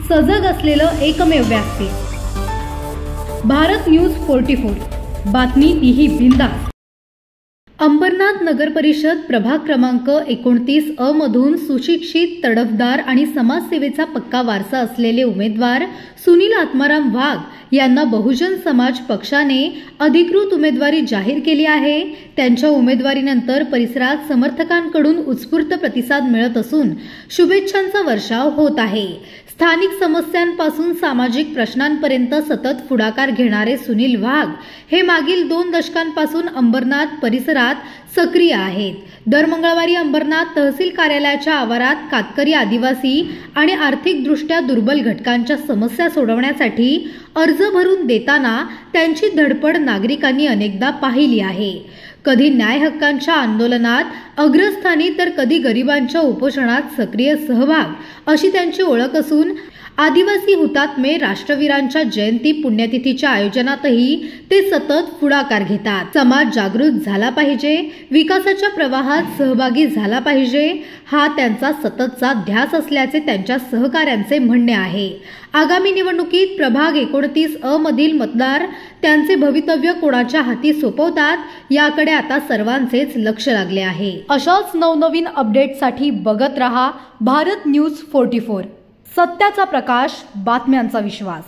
सजग असलेलं एकमेव व्यासपीठ भारत न्यूज 44। बातमी तीही बिनधास्त। अंबरनाथ नगर परिषद प्रभाग क्रमांक 29 अ मधून सुशिक्षित, तडफदार आणि समाजसेवेचा पक्का वारसा असलेले उमेदवार सुनील आत्माराम वाघ यांना बहुजन समाज पक्षाने अधिकृत उमेदवारी जाहीर केली आहे। त्यांच्या उमेदवारीनंतर परिसरात समर्थकांकडून उत्स्फूर्त प्रतिसाद मिळत असून शुभेच्छांचा वर्षाव होत आहे। स्थानिक समस्यांपासून सामाजिक प्रश्नांपर्यंत सतत पुढाकार घेणारे सुनील वाघ हे मागील 2 दशकांपासून अंबरनाथ परिसरात सक्रिय आहेत। दर मंगळवारी अंबरनाथ तहसील कार्यालयाच्या आवारात कातकरी, आदिवासी आणि आर्थिकदृष्ट्या दुर्बल घटकांच्या समस्या सोडवण्यासाठी अर्ज भरून देताना त्यांची धडपड नागरिकांनी अनेकदा पाहिली आहे। कधी न्याय हक्कांच्या आंदोलनात अग्रस्थानी तर कधी गरिबांच्या उपोषणात सक्रिय सहभाग अशी त्यांची ओळख असून आदिवासी हुतात्मे राष्ट्रवीरांच्या जयंती पुण्यतिथीच्या आयोजनातही ते सतत पुढाकार घेतात। समाज जागृत झाला पाहिजे, विकासाच्या प्रवाहात सहभागी झाला पाहिजे हा त्यांचा सततचा ध्यास असल्याचे त्यांच्या सहकाऱ्यांचे म्हणणे आहे। आगामी निवडणुकीत प्रभाग 29 अ मधील मतदार त्यांचे भवितव्य कोणाच्या हाती सोपवतात याकडे आता सर्वांचेच लक्ष लागले आहे। अशाच नवनवीन अपडेटसाठी बघत रहा भारत न्यूज 44। सत्याचा प्रकाश, बातम्यांचा विश्वास।